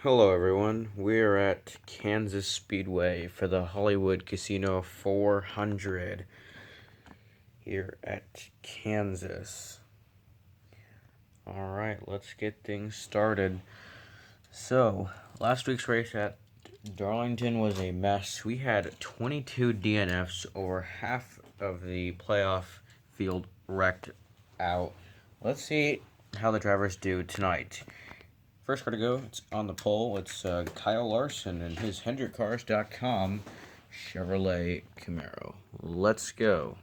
Hello everyone, we're at Kansas Speedway for the Hollywood Casino 400 here at Kansas. Alright, let's get things started. So, last week's race at Darlington was a mess. We had 22 DNFs, over half of the playoff field wrecked out. Let's see how the drivers do tonight. First car to go, it's on the pole. It's Kyle Larson and his HendrickCars.com Chevrolet Camaro. Let's go.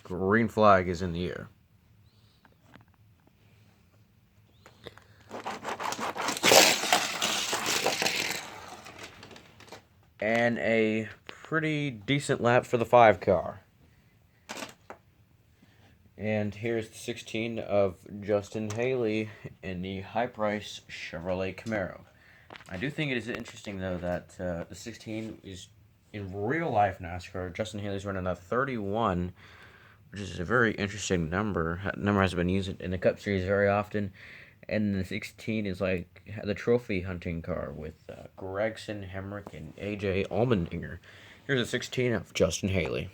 Green flag is in the air. And a pretty decent lap for the 5 car. And here's the 16 of Justin Haley in the high-price Chevrolet Camaro. I do think it is interesting, though, that the 16 is in real-life NASCAR. Justin Haley's running a 31, which is a very interesting number. That number has been used in the Cup Series very often. And the 16 is like the trophy hunting car with Gregson, Hemrick, and A.J. Allmendinger. Here's a 16 of Justin Haley.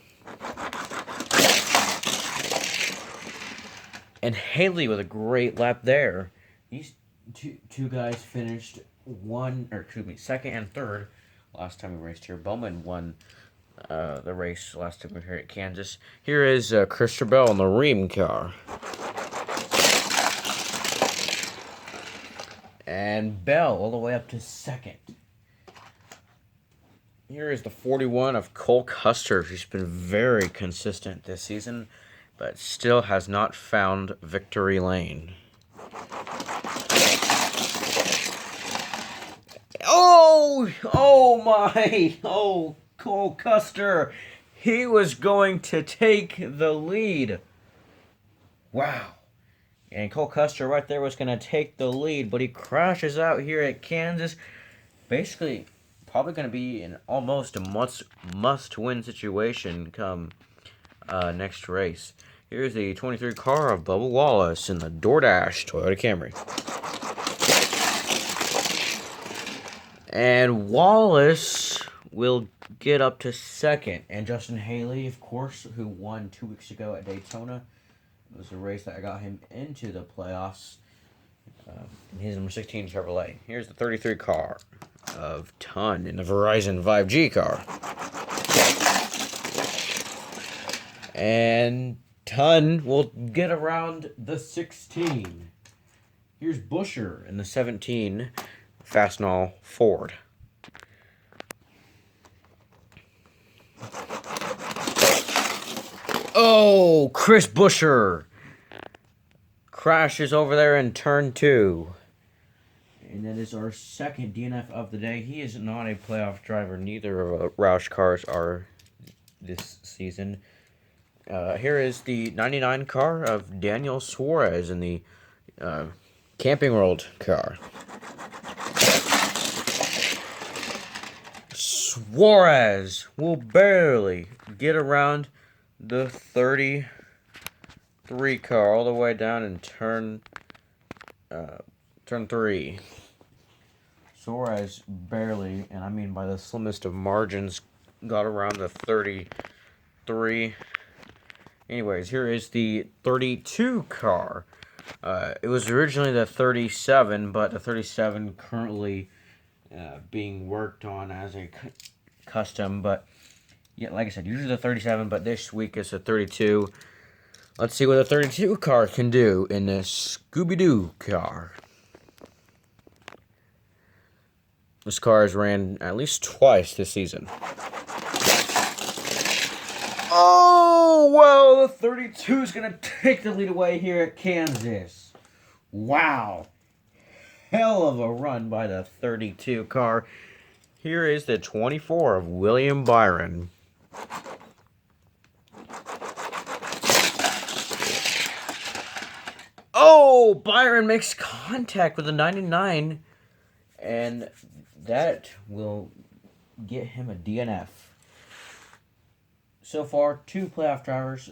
And Haley with a great lap there. These two guys finished second and third last time we raced here. Bowman won the race last time we were here at Kansas. Here is Christopher Bell in the Ream car. And Bell all the way up to second. Here is the 41 of Cole Custer. He's been very consistent this season, but still has not found victory lane. Oh, Cole Custer. He was going to take the lead. Wow. And Cole Custer right there was going to take the lead, but he crashes out here at Kansas. Basically, probably going to be in almost a must-win situation come next race. Here's the 23 car of Bubba Wallace in the Doordash Toyota Camry. And Wallace will get up to second. And Justin Haley, of course, who won 2 weeks ago at Daytona. It was a race that got him into the playoffs in his number 16 Chevrolet. Here's the 33 car of Ton in the Verizon 5G car. And Ton will get around the 16. Here's Busher in the 17 Fastenal Ford. Oh, Chris Busher crashes over there in turn 2. And that is our second DNF of the day. He is not a playoff driver. Neither of Roush cars are this season. Here is the 99 car of Daniel Suarez in the Camping World car. Suarez will barely get around the 33 car all the way down in turn 3. Suarez barely, and I mean by the slimmest of margins, got around the 33. Anyways, here is the 32 car. It was originally the 37, but the 37 currently being worked on as a custom. But yeah, like I said, usually the 37, but this week it's a 32. Let's see what the 32 car can do in this Scooby-Doo car. This car has ran at least twice this season. Oh, well, the 32 is going to take the lead away here at Kansas. Wow. Hell of a run by the 32 car. Here is the 24 of William Byron. Oh, Byron makes contact with the 99, and that will get him a DNF. So far, 2 playoff drivers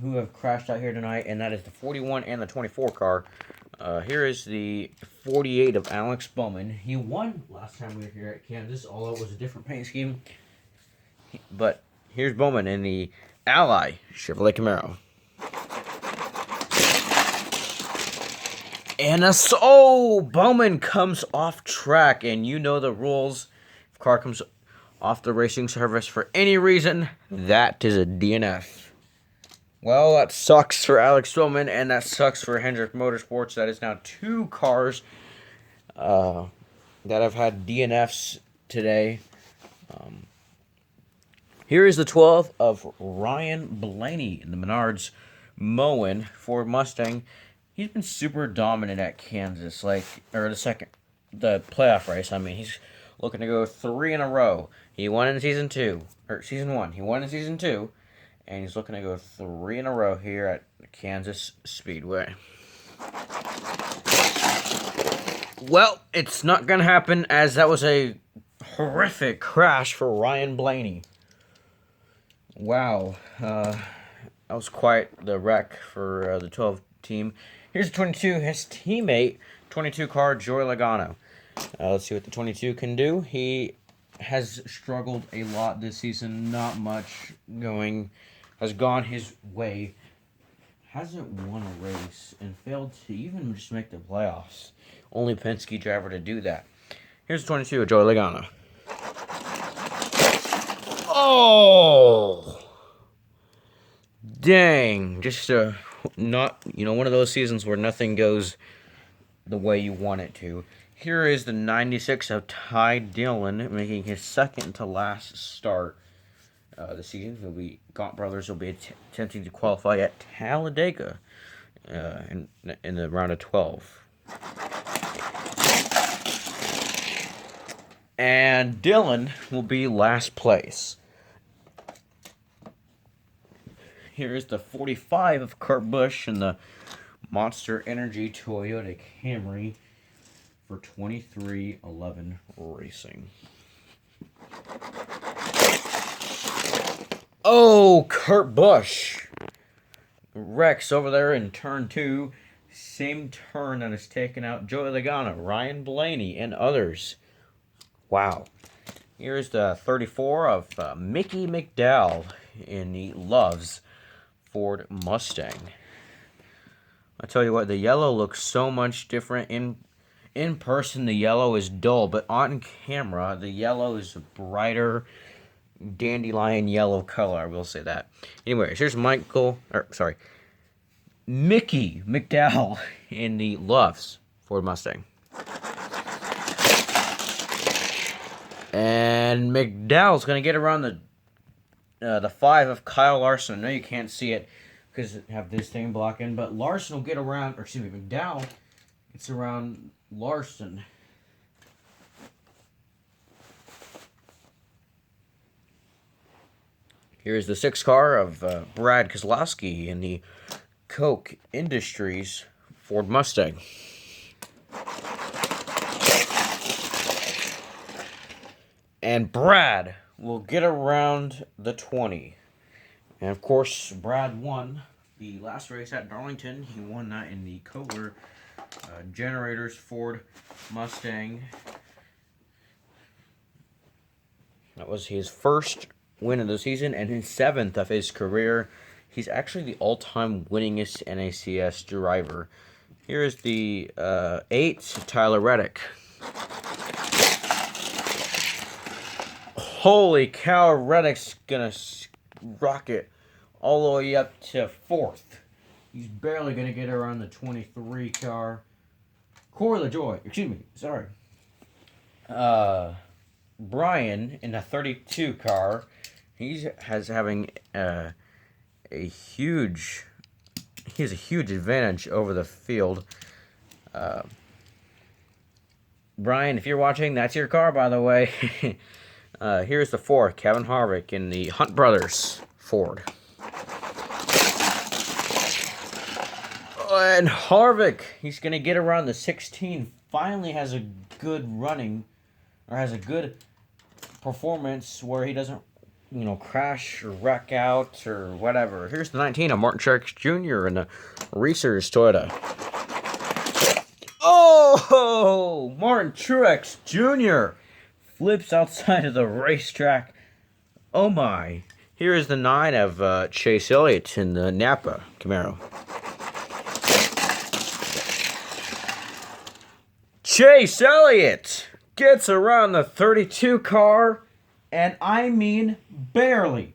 who have crashed out here tonight, and that is the 41 and the 24 car. Here is the 48 of Alex Bowman. He won last time we were here at Kansas, although it was a different paint scheme. But here's Bowman in the Ally Chevrolet Camaro. And Bowman comes off track, and you know the rules. If a car comes off the racing surface for any reason, that is a DNF. Well, that sucks for Alex Bowman, and that sucks for Hendrick Motorsports. That is now 2 cars that have had DNFs today. Here is the 12 of Ryan Blaney in the Menards Moen Ford Mustang. He's been super dominant at Kansas, the playoff race. I mean, he's looking to go 3 in a row. He won in season 1. He won in season 2, and he's looking to go 3 in a row here at Kansas Speedway. Well, it's not going to happen, as that was a horrific crash for Ryan Blaney. Wow, that was quite the wreck for the 12 team. Here's the 22, his teammate, 22 car, Joey Logano. Let's see what the 22 can do. He has struggled a lot this season. Not much has gone his way. Hasn't won a race and failed to even just make the playoffs. Only Penske driver to do that. Here's the 22 of Joey Logano. Oh! Dang. Just one of those seasons where nothing goes the way you want it to. Here is the 96 of Ty Dillon, making his second to last start the season. Gaunt Brothers will be attempting to qualify at Talladega in the round of 12. And Dillon will be last place. Here is the 45 of Kurt Busch in the Monster Energy Toyota Camry for 2311 Racing. Oh, Kurt Busch wrecks over there in turn 2. Same turn that has taken out Joey Logano, Ryan Blaney, and others. Wow. Here's the 34 of Mickey McDowell in the Loves Ford Mustang. I tell you what, the yellow looks so much different. In person, the yellow is dull, but on camera, the yellow is a brighter dandelion yellow color. I will say that. Anyways, here's Mickey McDowell in the Loves Ford Mustang. And McDowell's going to get around the 5 of Kyle Larson. I know you can't see it because it have this thing blocking, but Larson will get around, McDowell gets around Larson. Here's the 6 car of Brad Keselowski in the Koch Industries Ford Mustang. And Brad will get around the 20. And of course, Brad won the last race at Darlington. He won that in the Kohler Generators Ford Mustang. That was his first win of the season and his 7th of his career. He's actually the all-time winningest NACS driver. Here is the 8, Tyler Reddick. Holy cow, Reddick's gonna rocket all the way up to 4th. He's barely gonna get around the 23 car. Corey LaJoie, sorry. Brian in the 32 car, he has a huge advantage over the field. Brian, if you're watching, that's your car, by the way. Here's the 4, Kevin Harvick in the Hunt Brothers Ford. And Harvick, he's going to get around the 16. Finally has a good performance where he doesn't, crash or wreck out or whatever. Here's the 19 of Martin Truex Jr. in the Racers Toyota. Oh, Martin Truex Jr. flips outside of the racetrack. Oh my. Here is the 9 of Chase Elliot in the Napa Camaro. Chase Elliot gets around the 32 car, and I mean barely.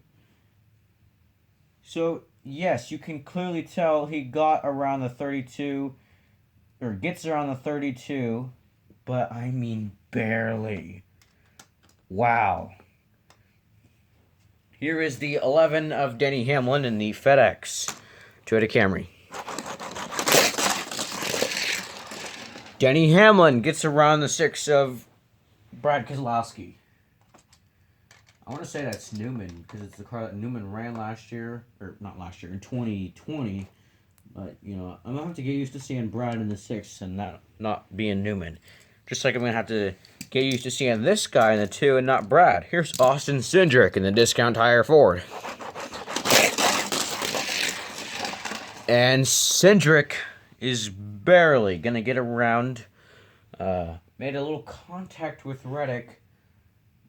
So, yes, you can clearly tell he got around the 32, or gets around the 32, but I mean barely. Wow. Here is the 11 of Denny Hamlin in the FedEx Toyota Camry. Denny Hamlin gets around the 6 of Brad Keselowski. I want to say that's Newman, because it's the car that Newman ran last year, or not last year, in 2020. But, you know, I'm going to have to get used to seeing Brad in the 6 and not being Newman. Just like I'm going to have to get used to seeing this guy in the 2 and not Brad. Here's Austin Cindric in the Discount Tire Ford. And Cindric is barely going to get around. Made a little contact with Reddick,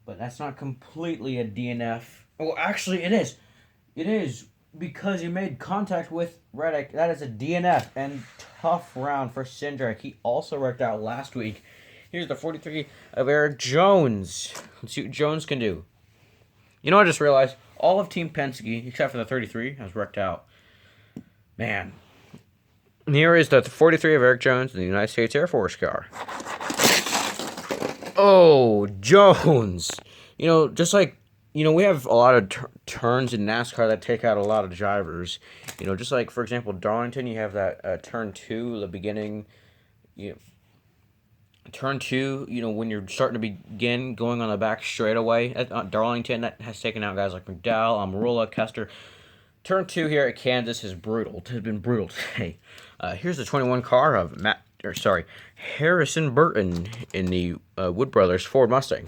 but that's not completely a DNF. Oh, actually, it is. It is, because he made contact with Reddick. That is a DNF, and tough round for Cindric. He also wrecked out last week. Here's the 43 of Eric Jones. Let's see what Jones can do. You know, I just realized all of Team Penske, except for the 33, has wrecked out. Man. And here is the 43 of Eric Jones in the United States Air Force car. Oh, Jones. You know, just like, you know, we have a lot of turns in NASCAR that take out a lot of drivers. You know, just like, for example, Darlington, you have that turn 2, the beginning, you know, turn 2, you know, when you're starting to begin going on the back straightaway at Darlington, that has taken out guys like McDowell, Almirola, Kester. Turn 2 here at Kansas is brutal. It has been brutal today. Here's the 21 car of Harrison Burton in the Wood Brothers Ford Mustang.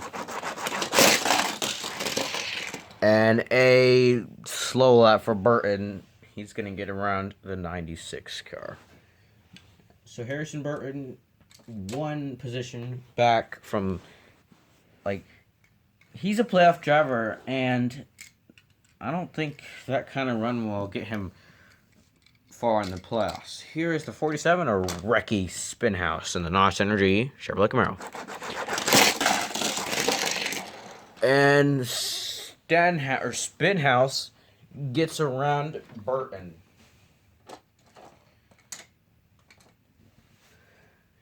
And a slow lap for Burton. He's going to get around the 96 car. So Harrison Burton, one position back from, like, he's a playoff driver, and I don't think that kind of run will get him far in the playoffs. Here is the 47, a Recce Spinhouse in the NOS Energy Chevrolet Camaro. And Spinhouse gets around Burton.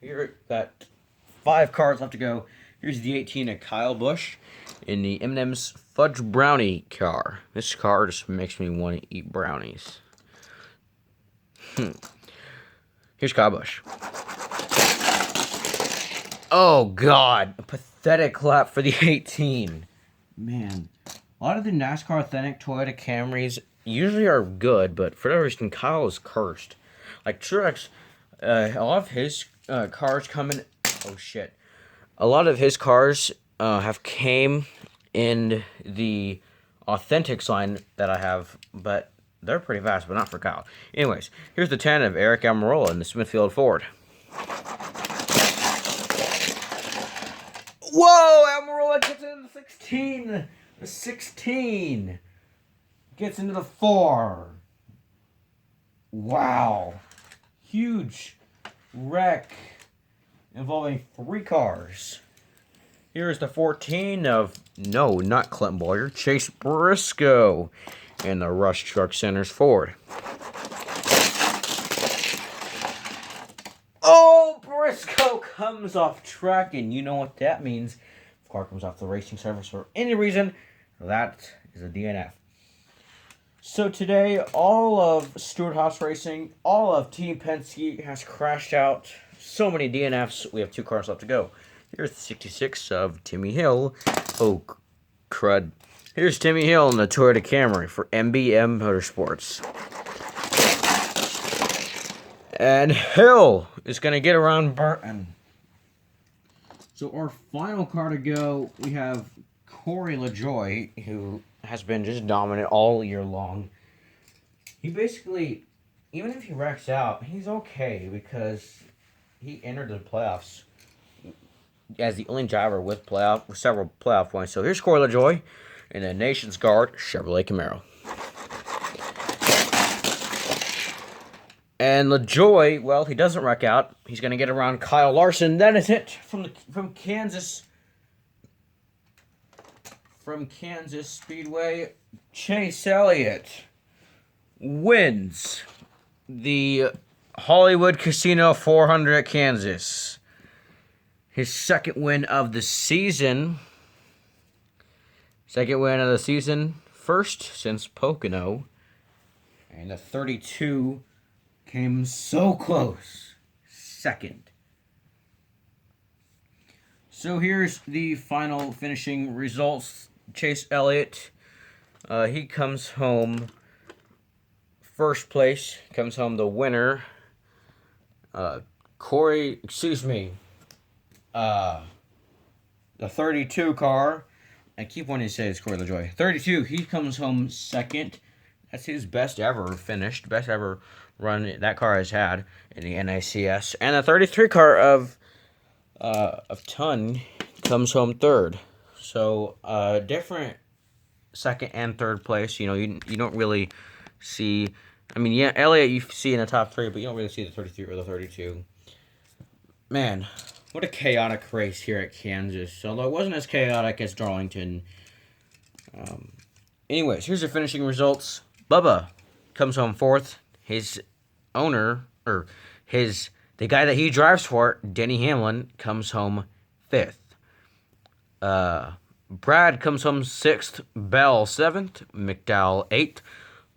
Here, got 5 cars left to go. Here's the 18 of Kyle Busch in the M&M's Fudge Brownie car. This car just makes me want to eat brownies. Here's Kyle Busch. Oh, God. A pathetic lap for the 18. Man. A lot of the NASCAR Authentic Toyota Camrys usually are good, but for whatever reason, Kyle is cursed. Like Truex, a lot of his cars come in... Oh, shit. A lot of his cars have came in the Authentics line that I have, but they're pretty fast, but not for Kyle. Anyways, here's the 10 of Eric Almirola in the Smithfield Ford. Whoa! Almirola gets into the 16. The 16 gets into the 4. Wow. Huge wreck involving 3 cars. Here's the 14 of, no, not Clinton Boyer, Chase Briscoe in the Rush Truck Center's Ford. Oh, Briscoe comes off track, and you know what that means. If the car comes off the racing surface for any reason, that is a DNF. So today, all of Stewart-Haas Racing, all of Team Penske has crashed out. So many DNFs. We have 2 cars left to go. Here's the 66 of Timmy Hill. Oh, crud. Here's Timmy Hill in the Toyota Camry for MBM Motorsports. And Hill is going to get around Burton. So our final car to go, we have Corey LaJoie, who has been just dominant all year long. He basically, even if he wrecks out, he's okay because he entered the playoffs as the only driver with several playoff points. So here's Corey LaJoie in a Nation's Guard Chevrolet Camaro. And LaJoie, well, he doesn't wreck out. He's going to get around Kyle Larson. That is it from Kansas. From Kansas Speedway, Chase Elliott wins the Hollywood Casino 400 at Kansas. His second win of the season. First since Pocono. And the 32 came so close. Second. So here's the final finishing results. Chase Elliott, he comes home first place. Comes home the winner. The 32 car. I keep wanting to say it's Corey LaJoie. 32, he comes home second. That's his best ever finished, best ever run that car has had in the NACS. And the 33 car of Ton comes home third. So different second and third place. You know, you don't really see. I mean, yeah, Elliot you see in the top three, but you don't really see the 33 or the 32. Man, what a chaotic race here at Kansas. Although it wasn't as chaotic as Darlington. Anyways, here's the finishing results. Bubba comes home fourth. His owner, or the guy that he drives for, Denny Hamlin, comes home fifth. Brad comes home sixth. Bell seventh. McDowell eighth.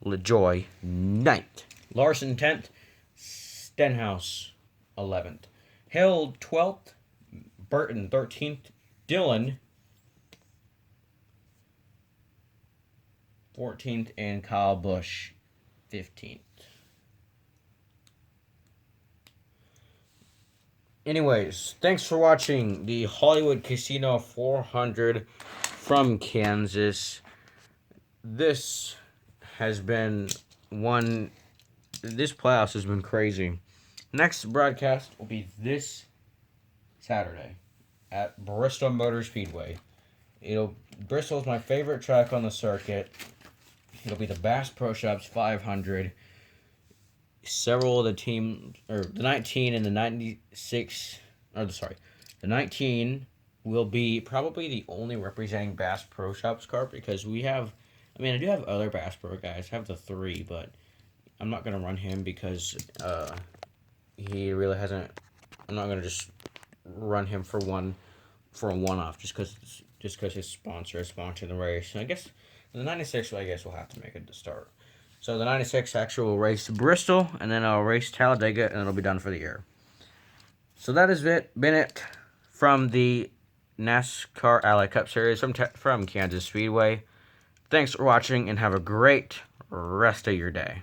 LaJoie ninth. Larson 10th. Stenhouse 11th. Hill 12th. Burton 13th. Dillon 14th. And Kyle Busch 15th. Anyways, thanks for watching the Hollywood Casino 400 from Kansas. This playoffs has been crazy. Next broadcast will be this Saturday at Bristol Motor Speedway. Bristol's my favorite track on the circuit. It'll be the Bass Pro Shops 500. Several of the teams, or the 19 and the 96, the 19 will be probably the only representing Bass Pro Shops car because I do have other Bass Pro guys. I have the 3, but I'm not going to run him because he really hasn't. I'm not going to just run him for a one-off just because his sponsor is sponsoring the race. And I guess the 96, will have to make it to start. So the 96 actually will race Bristol, and then I'll race Talladega, and it'll be done for the year. So that has been it from the NASCAR Ally Cup Series from Kansas Speedway. Thanks for watching, and have a great rest of your day.